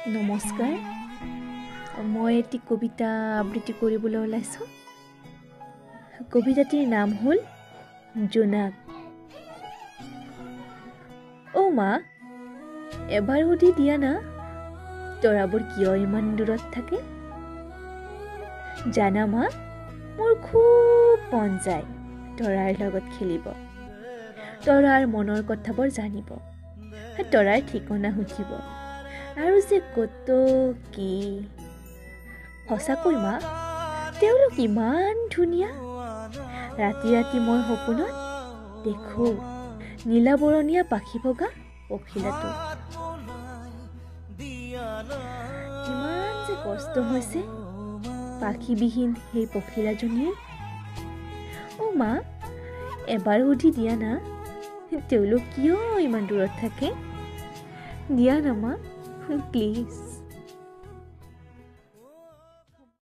নমস্কাৰ, মই এটি কবিতা আবৃত্তি কৰিবলৈ ওলাইছোঁ। কবিতাটিৰ নাম হ'ল জোনাক। অ' মা, এবাৰ সুধি দিয়া না, তৰাবোৰ কিয় ইমান দূৰত থাকে? জানা মা, মোৰ খুব মন যায় তৰাৰ লগত খেলিব, তৰাৰ মনৰ কথাবোৰ জানিব, তৰাৰ ঠিকনা সুধিব, আৰু যে কত কি। সঁচাকৈ মা, তেওঁলোক ইমান ধুনীয়া। ৰাতি ৰাতি মই সপোনত দেখোঁ নীলাবৰণীয়া পাখি বগা পখিলাটো। কিমান যে কষ্ট হৈছে পাখিবিহীন সেই পখিলাজনীৰ। অ' মা, এবাৰ সুধি দিয়া না, তেওঁলোক কিয় ইমান দূৰত থাকে? দিয়া না মা, প্লিজ।